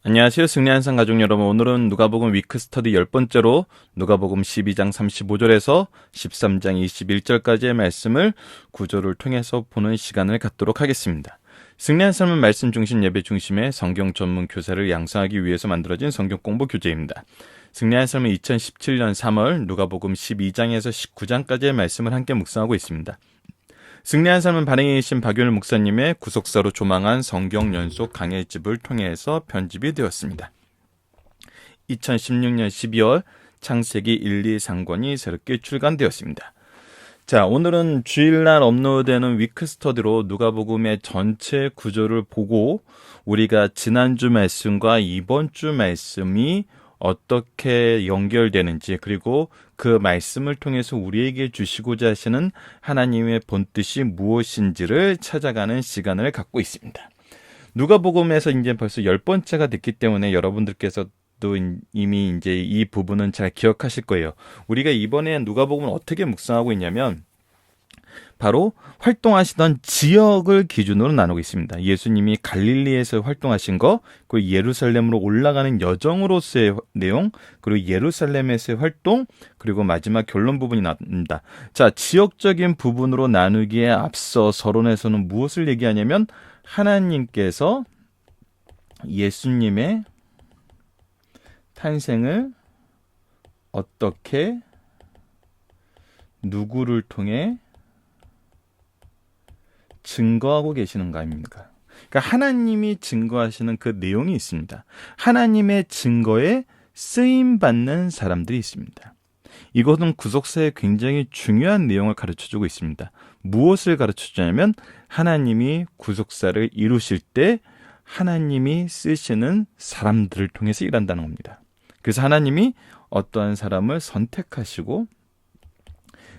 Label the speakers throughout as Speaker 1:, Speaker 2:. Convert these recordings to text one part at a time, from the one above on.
Speaker 1: 안녕하세요. 승리한상 가족 여러분. 오늘은 누가복음 위크 스터디 10번째로 누가복음 12장 35절에서 13장 21절까지의 말씀을 구절을 통해서 보는 시간을 갖도록 하겠습니다. 승리한 삶은 말씀 중심 예배 중심의 성경 전문 교사를 양성하기 위해서 만들어진 성경 공부 교재입니다. 승리한 삶은 2017년 3월 누가복음 12장에서 19장까지의 말씀을 함께 묵상하고 있습니다. 승리한 삶은 발행이신 박윤일 목사님의 구속사로 조망한 성경 연속 강해집을 통해서 편집이 되었습니다. 2016년 12월 창세기 1, 2, 3권이 새롭게 출간되었습니다. 자, 오늘은 주일날 업로드되는 위크 스터디로 누가복음의 전체 구조를 보고 우리가 지난주 말씀과 이번 주 말씀이 어떻게 연결되는지, 그리고 그 말씀을 통해서 우리에게 주시고자 하시는 하나님의 본뜻이 무엇인지를 찾아가는 시간을 갖고 있습니다. 누가복음에서 이제 벌써 10번째가 됐기 때문에 여러분들께서도 이미 이제 이 부분은 잘 기억하실 거예요. 우리가 이번에 누가복음을 어떻게 묵상하고 있냐면 바로 활동하시던 지역을 기준으로 나누고 있습니다. 예수님이 갈릴리에서 활동하신 거, 그리고 예루살렘으로 올라가는 여정으로서의 내용, 그리고 예루살렘에서의 활동, 그리고 마지막 결론 부분이 나옵니다. 자, 지역적인 부분으로 나누기에 앞서 서론에서는 무엇을 얘기하냐면 하나님께서 예수님의 탄생을 어떻게 누구를 통해 증거하고 계시는가 아닙니까? 그러니까 하나님이 증거하시는 그 내용이 있습니다. 하나님의 증거에 쓰임받는 사람들이 있습니다. 이것은 구속사에 굉장히 중요한 내용을 가르쳐주고 있습니다. 무엇을 가르쳐주냐면 하나님이 구속사를 이루실 때 하나님이 쓰시는 사람들을 통해서 일한다는 겁니다. 그래서 하나님이 어떠한 사람을 선택하시고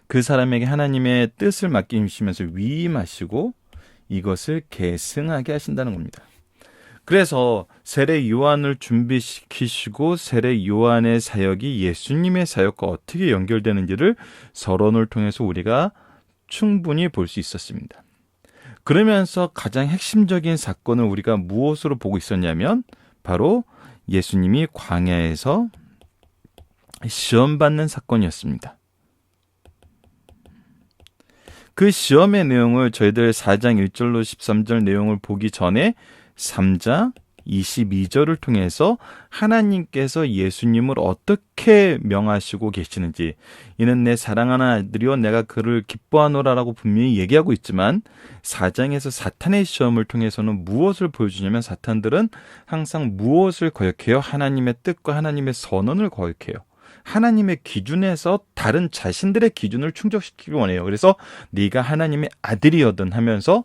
Speaker 1: 그 사람에게 하나님의 뜻을 맡기시면서 위임하시고 이것을 계승하게 하신다는 겁니다. 그래서 세례 요한을 준비시키시고 세례 요한의 사역이 예수님의 사역과 어떻게 연결되는지를 서론을 통해서 우리가 충분히 볼 수 있었습니다. 그러면서 가장 핵심적인 사건을 우리가 무엇으로 보고 있었냐면 바로 예수님이 광야에서 시험받는 사건이었습니다. 그 시험의 내용을 저희들 4장 1절로 13절 내용을 보기 전에 3장 22절을 통해서 하나님께서 예수님을 어떻게 명하시고 계시는지, 이는 내 사랑하는 아들이요 내가 그를 기뻐하노라라고 분명히 얘기하고 있지만 4장에서 사탄의 시험을 통해서는 무엇을 보여주냐면 사탄들은 항상 무엇을 거역해요? 하나님의 뜻과 하나님의 선언을 거역해요. 하나님의 기준에서 다른 자신들의 기준을 충족시키기 원해요. 그래서 네가 하나님의 아들이거든 하면서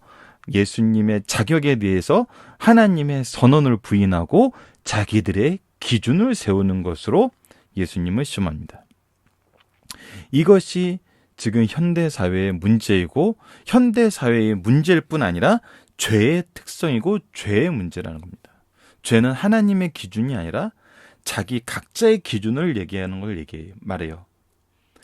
Speaker 1: 예수님의 자격에 대해서 하나님의 선언을 부인하고 자기들의 기준을 세우는 것으로 예수님을 시험합니다. 이것이 지금 현대사회의 문제이고 현대사회의 문제일 뿐 아니라 죄의 특성이고 죄의 문제라는 겁니다. 죄는 하나님의 기준이 아니라 자기 각자의 기준을 얘기하는 걸 말해요.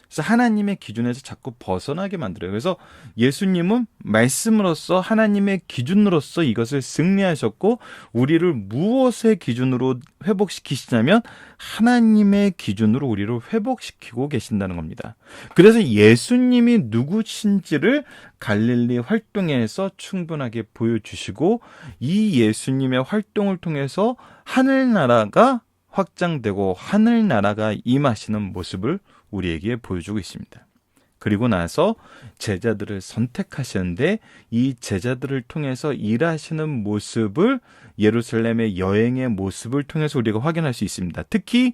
Speaker 1: 그래서 하나님의 기준에서 자꾸 벗어나게 만들어요. 그래서 예수님은 말씀으로써 하나님의 기준으로서 이것을 승리하셨고 우리를 무엇의 기준으로 회복시키시냐면 하나님의 기준으로 우리를 회복시키고 계신다는 겁니다. 그래서 예수님이 누구신지를 갈릴리 활동에서 충분하게 보여주시고 이 예수님의 활동을 통해서 하늘나라가 확장되고 하늘나라가 임하시는 모습을 우리에게 보여주고 있습니다. 그리고 나서 제자들을 선택하셨는데 이 제자들을 통해서 일하시는 모습을 예루살렘의 여행의 모습을 통해서 우리가 확인할 수 있습니다. 특히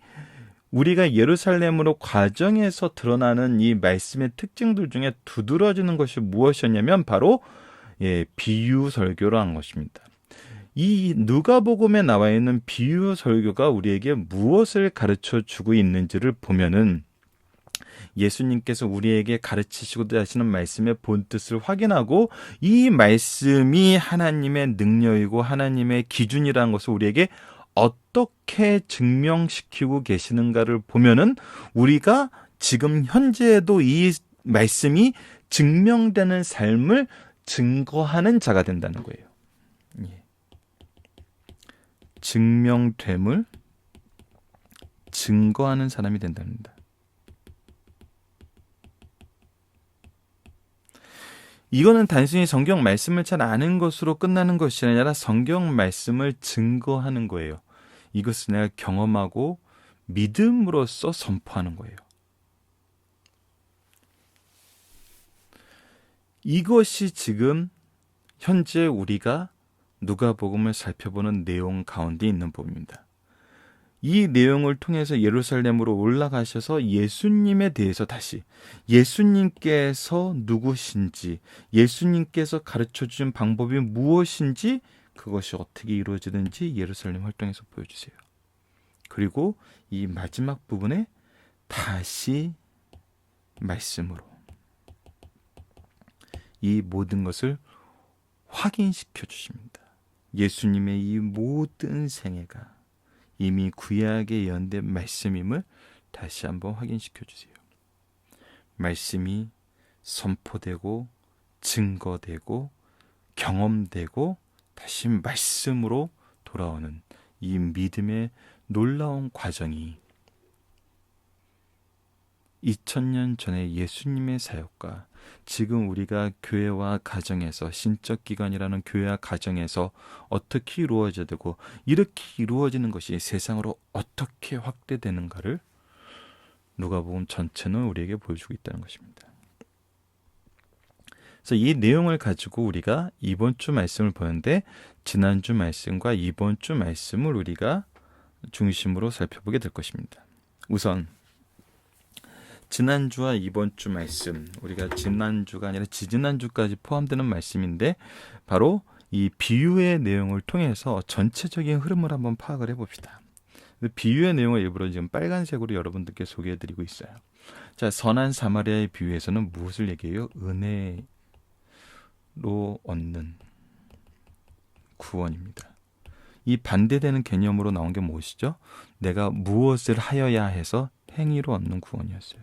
Speaker 1: 우리가 예루살렘으로 과정에서 드러나는 이 말씀의 특징들 중에 두드러지는 것이 무엇이었냐면 바로 비유 설교로 한 것입니다. 이 누가복음에 나와 있는 비유 설교가 우리에게 무엇을 가르쳐 주고 있는지를 보면은 예수님께서 우리에게 가르치시고자 하시는 말씀의 본뜻을 확인하고 이 말씀이 하나님의 능력이고 하나님의 기준이라는 것을 우리에게 어떻게 증명시키고 계시는가를 보면은 우리가 지금 현재에도 이 말씀이 증명되는 삶을 증거하는 자가 된다는 거예요. 증명됨을 증거하는 사람이 된답니다. 이거는 단순히 성경 말씀을 잘 아는 것으로 끝나는 것이 아니라 성경 말씀을 증거하는 거예요. 이것을 내가 경험하고 믿음으로써 선포하는 거예요. 이것이 지금 현재 우리가 누가복음을 살펴보는 내용 가운데 있는 부분입니다. 이 내용을 통해서 예루살렘으로 올라가셔서 예수님에 대해서 다시 예수님께서 누구신지, 예수님께서 가르쳐주신 방법이 무엇인지, 그것이 어떻게 이루어지는지 예루살렘 활동에서 보여주세요. 그리고 이 마지막 부분에 다시 말씀으로 이 모든 것을 확인시켜 주십니다. 예수님의 이 모든 생애가 이미 구약에 예언된 말씀임을 다시 한번 확인시켜 주세요. 말씀이 선포되고 증거되고 경험되고 다시 말씀으로 돌아오는 이 믿음의 놀라운 과정이 2000년 전의 예수님의 사역과 지금 우리가 교회와 가정에서, 신적 기관이라는 교회와 가정에서 어떻게 이루어져야 되고 이렇게 이루어지는 것이 세상으로 어떻게 확대되는가를 누가복음 전체는 우리에게 보여주고 있다는 것입니다. 그래서 이 내용을 가지고 우리가 이번 주 말씀을 보는데, 지난주 말씀과 이번 주 말씀을 우리가 중심으로 살펴보게 될 것입니다. 우선 지난주와 이번 주 말씀, 우리가 지난주가 아니라 지지난주까지 포함되는 말씀인데, 바로 이 비유의 내용을 통해서 전체적인 흐름을 한번 파악을 해봅시다. 비유의 내용을 일부러 지금 빨간색으로 여러분들께 소개해드리고 있어요. 자, 선한 사마리아의 비유에서는 무엇을 얘기해요? 은혜로 얻는 구원입니다. 이 반대되는 개념으로 나온 게 무엇이죠? 내가 무엇을 하여야 해서 행위로 얻는 구원이었어요.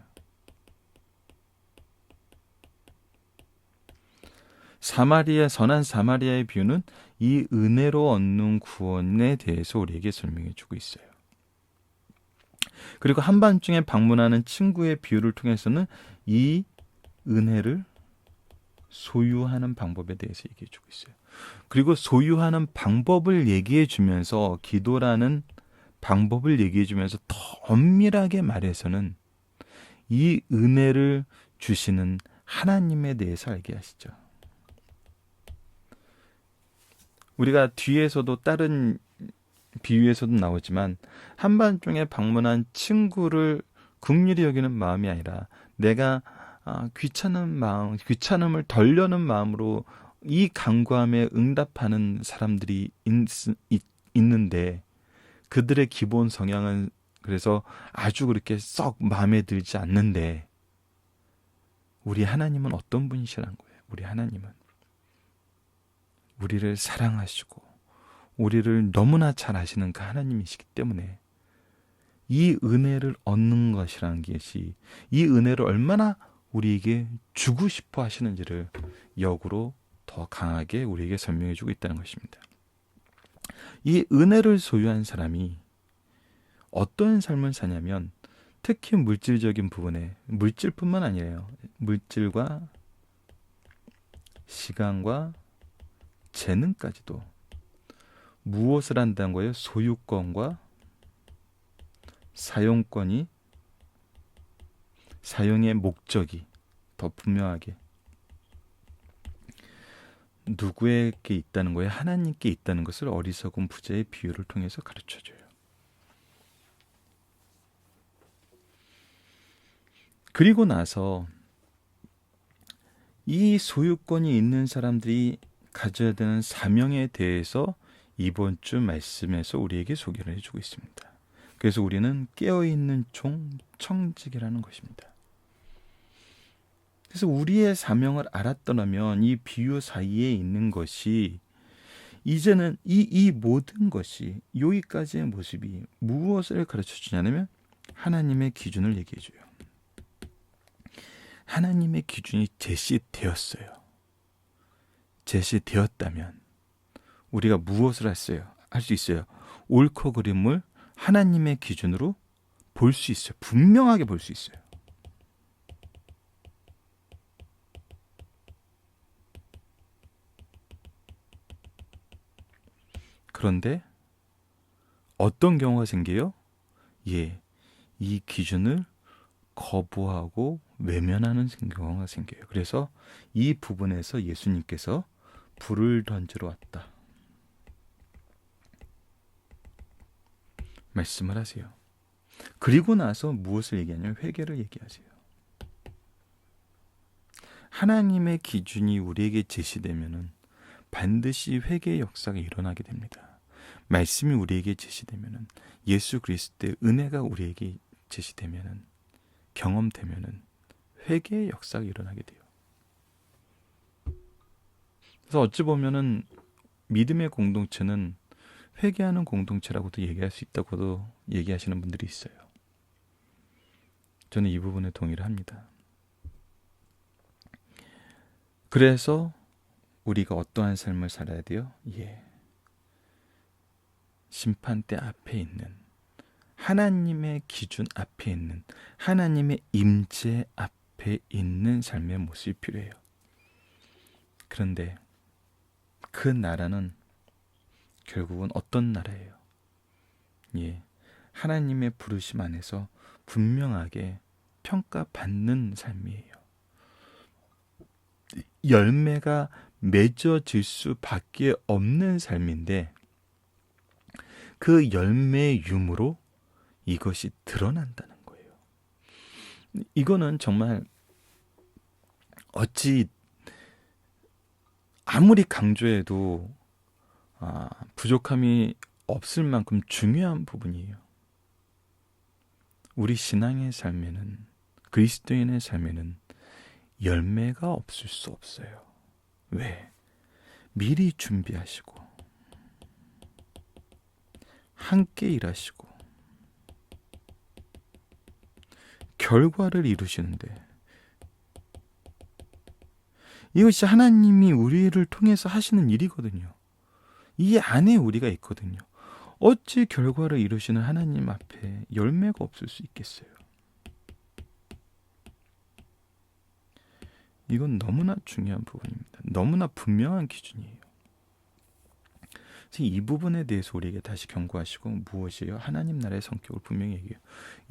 Speaker 1: 선한 사마리아의 비유는 이 은혜로 얻는 구원에 대해서 우리에게 설명해 주고 있어요. 그리고 한밤중에 방문하는 친구의 비유를 통해서는 이 은혜를 소유하는 방법에 대해서 얘기해 주고 있어요. 그리고 소유하는 방법을 얘기해 주면서, 기도라는 방법을 얘기해 주면서 더 엄밀하게 말해서는 이 은혜를 주시는 하나님에 대해서 알게 하시죠. 우리가 뒤에서도 다른 비유에서도 나오지만, 한밤중에 방문한 친구를 긍휼히 여기는 마음이 아니라 내가 귀찮음을 덜려는 마음으로 이 간구함에 응답하는 사람들이 있는데, 그들의 기본 성향은 그래서 아주 그렇게 썩 마음에 들지 않는데, 우리 하나님은 어떤 분이시라는 거예요. 우리 하나님은 우리를 사랑하시고 우리를 너무나 잘 아시는 그 하나님이시기 때문에 이 은혜를 얻는 것이라는 것이, 이 은혜를 얼마나 우리에게 주고 싶어 하시는지를 역으로 더 강하게 우리에게 설명해 주고 있다는 것입니다. 이 은혜를 소유한 사람이 어떤 삶을 사냐면, 특히 물질적인 부분에, 물질뿐만 아니에요. 물질과 시간과 재능까지도 무엇을 한다는 거예요? 소유권과 사용권이, 사용의 목적이 더 분명하게 누구에게 있다는 거예요? 하나님께 있다는 것을 어리석은 부자의 비유를 통해서 가르쳐줘요. 그리고 나서 이 소유권이 있는 사람들이 가져야 되는 사명에 대해서 이번 주 말씀에서 우리에게 소개를 해주고 있습니다. 그래서 우리는 깨어있는 종, 청직이라는 것입니다. 그래서 우리의 사명을 알았더라면 이 비유 사이에 있는 것이, 이제는 이 모든 것이, 여기까지의 모습이 무엇을 가르쳐 주냐면 하나님의 기준을 얘기해 줘요. 하나님의 기준이 제시되었어요. 제시되었다면 우리가 무엇을 할 수 있어요? 옳고 그름을 하나님의 기준으로 볼 수 있어요. 분명하게 볼 수 있어요. 그런데 어떤 경우가 생겨요? 예, 이 기준을 거부하고 외면하는 경우가 생겨요. 그래서 이 부분에서 예수님께서 불을 던지러 왔다 말씀을 하세요. 그리고 나서 무엇을 얘기하냐면 회개를 얘기하세요. 하나님의 기준이 우리에게 제시되면은 반드시 회개의 역사가 일어나게 됩니다. 말씀이 우리에게 제시되면은, 예수 그리스도의 은혜가 우리에게 제시되면은, 경험되면은 회개의 역사가 일어나게 돼요. 그래서 어찌 보면은 믿음의 공동체는 회개하는 공동체라고도 얘기할 수 있다고도 얘기하시는 분들이 있어요. 저는 이 부분에 동의를 합니다. 그래서 우리가 어떠한 삶을 살아야 돼요? 예. 심판대 앞에 있는, 하나님의 기준 앞에 있는, 하나님의 임재 앞에 있는 삶의 모습이 필요해요. 그런데 그 나라는 결국은 어떤 나라예요? 예. 하나님의 부르심 안에서 분명하게 평가받는 삶이에요. 열매가 맺어질 수밖에 없는 삶인데, 그 열매의 유무로 이것이 드러난다는 거예요. 이거는 정말 어찌 아무리 강조해도 부족함이 없을 만큼 중요한 부분이에요. 우리 신앙의 삶에는, 그리스도인의 삶에는 열매가 없을 수 없어요. 왜? 미리 준비하시고 함께 일하시고 결과를 이루시는데, 이것이 하나님이 우리를 통해서 하시는 일이거든요. 이 안에 우리가 있거든요. 어찌 결과를 이루시는 하나님 앞에 열매가 없을 수 있겠어요? 이건 너무나 중요한 부분입니다. 너무나 분명한 기준이에요. 그래서 이 부분에 대해서 우리에게 다시 경고하시고, 무엇이에요? 하나님 나라의 성격을 분명히 얘기해요.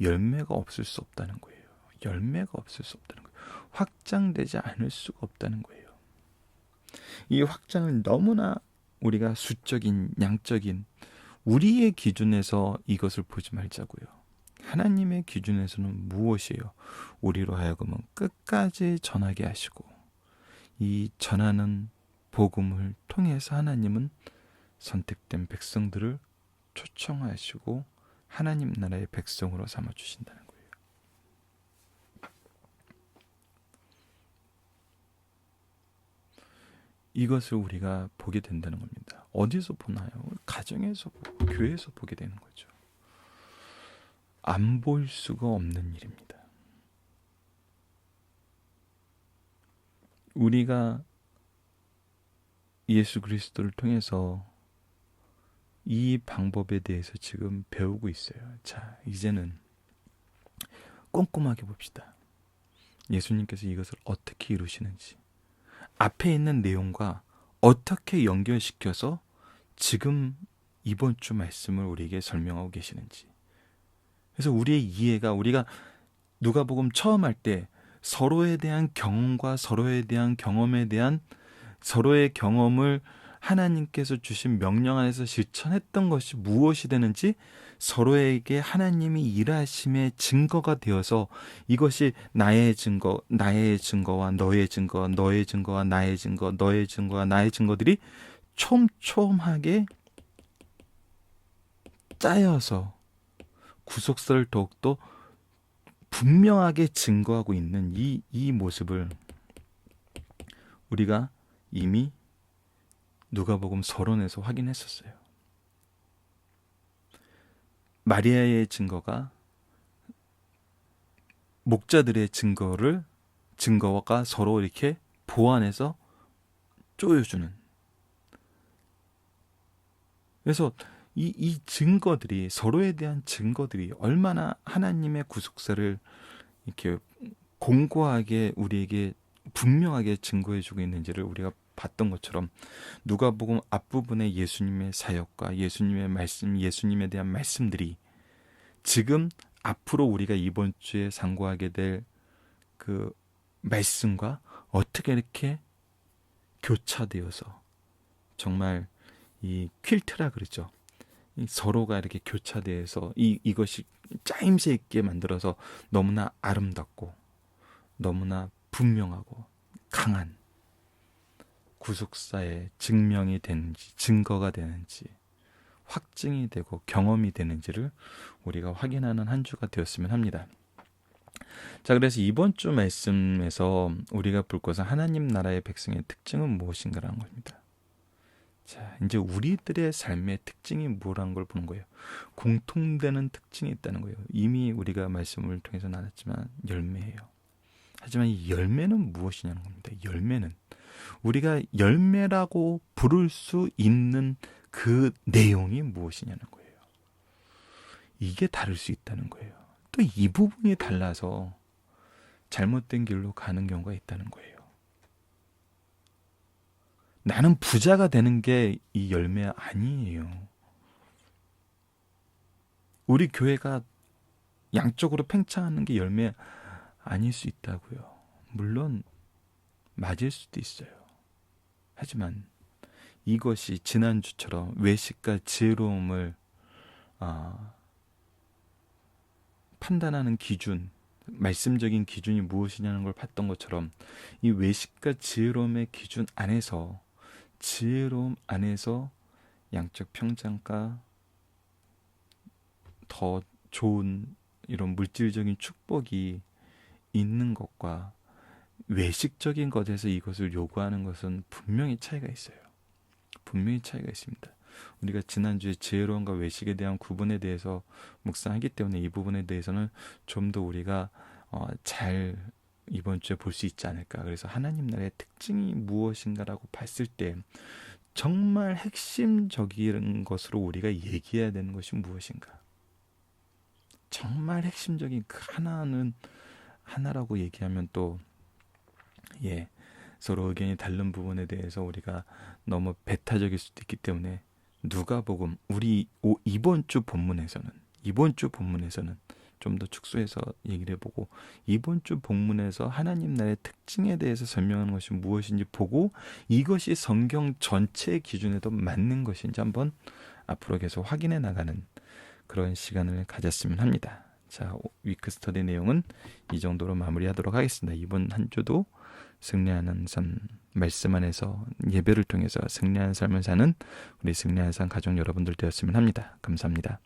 Speaker 1: 열매가 없을 수 없다는 거예요. 열매가 없을 수 없다는 거예요. 확장되지 않을 수가 없다는 거예요. 이 확장은 너무나 우리가 수적인, 양적인 우리의 기준에서 이것을 보지 말자고요. 하나님의 기준에서는 무엇이에요? 우리로 하여금은 끝까지 전하게 하시고, 이 전하는 복음을 통해서 하나님은 선택된 백성들을 초청하시고 하나님 나라의 백성으로 삼아주신다는 거예요. 이것을 우리가 보게 된다는 겁니다. 어디서 보나요? 가정에서 보고 교회에서 보게 되는 거죠. 안 볼 수가 없는 일입니다. 우리가 예수 그리스도를 통해서 이 방법에 대해서 지금 배우고 있어요. 자, 이제는 꼼꼼하게 봅시다. 예수님께서 이것을 어떻게 이루시는지, 앞에 있는 내용과 어떻게 연결시켜서 지금 이번 주 말씀을 우리에게 설명하고 계시는지. 그래서 우리의 이해가, 우리가 누가복음 처음 할 때 서로에 대한 경험과 서로에 대한 경험에 대한 서로의 경험을 하나님께서 주신 명령 안에서 실천했던 것이 무엇이 되는지, 서로에게 하나님이 일하심의 증거가 되어서 이것이 나의 증거, 나의 증거와 너의 증거, 너의 증거와 나의 증거, 너의 증거와 나의 증거들이 촘촘하게 짜여서 구속사를 더욱더 분명하게 증거하고 있는 이 모습을 우리가 이미 누가복음 서론에서 확인했었어요. 마리아의 증거가 목자들의 증거가 서로 이렇게 보완해서 쪼여주는. 그래서 이 증거들이, 서로에 대한 증거들이 얼마나 하나님의 구속사를 이렇게 공고하게 우리에게 분명하게 증거해주고 있는지를 우리가 봤던 것처럼, 누가복음 앞부분에 예수님의 사역과 예수님의 말씀, 예수님에 대한 말씀들이 지금 앞으로 우리가 이번 주에 상고하게 될 그 말씀과 어떻게 이렇게 교차되어서, 정말 이 퀼트라 그러죠. 이 서로가 이렇게 교차되어서 이것이 짜임새 있게 만들어서 너무나 아름답고 너무나 분명하고 강한 구속사의 증명이 되는지, 증거가 되는지, 확증이 되고 경험이 되는지를 우리가 확인하는 한 주가 되었으면 합니다. 자, 그래서 이번 주 말씀에서 우리가 볼 것은 하나님 나라의 백성의 특징은 무엇인가라는 겁니다. 자, 이제 우리들의 삶의 특징이 뭐라는 걸 보는 거예요. 공통되는 특징이 있다는 거예요. 이미 우리가 말씀을 통해서 나눴지만 열매예요. 하지만 이 열매는 무엇이냐는 겁니다. 열매는 우리가 열매라고 부를 수 있는 그 내용이 무엇이냐는 거예요. 이게 다를 수 있다는 거예요. 또 이 부분이 달라서 잘못된 길로 가는 경우가 있다는 거예요. 나는 부자가 되는 게 이 열매 아니에요. 우리 교회가 양쪽으로 팽창하는 게 열매 아닐 수 있다고요. 물론 맞을 수도 있어요. 하지만 이것이 지난주처럼 외식과 지혜로움을 판단하는 기준, 말씀적인 기준이 무엇이냐는 걸 봤던 것처럼, 이 외식과 지혜로움의 기준 안에서, 지혜로움 안에서 양적 평장과 더 좋은 이런 물질적인 축복이 있는 것과 외식적인 것에서 이것을 요구하는 것은 분명히 차이가 있어요. 분명히 차이가 있습니다. 우리가 지난주에 지혜로움과 외식에 대한 구분에 대해서 묵상하기 때문에 이 부분에 대해서는 좀 더 우리가 잘 이번 주에 볼 수 있지 않을까. 그래서 하나님 나라의 특징이 무엇인가라고 봤을 때 정말 핵심적인 것으로 우리가 얘기해야 되는 것이 무엇인가. 정말 핵심적인 그 하나라고 얘기하면 또 서로 의견이 다른 부분에 대해서 우리가 너무 배타적일 수도 있기 때문에, 누가복음 이번 주 본문에서는 좀 더 축소해서 얘기를 해보고, 이번 주 본문에서 하나님 나라의 특징에 대해서 설명하는 것이 무엇인지 보고, 이것이 성경 전체의 기준에도 맞는 것인지 한번 앞으로 계속 확인해 나가는 그런 시간을 가졌으면 합니다. 자, 위크 스터디 내용은 이 정도로 마무리하도록 하겠습니다. 이번 한 주도 승리하는 삶, 말씀 안에서 예배를 통해서 승리하는 삶을 사는 우리 승리하는 삶 가족 여러분들 되었으면 합니다. 감사합니다.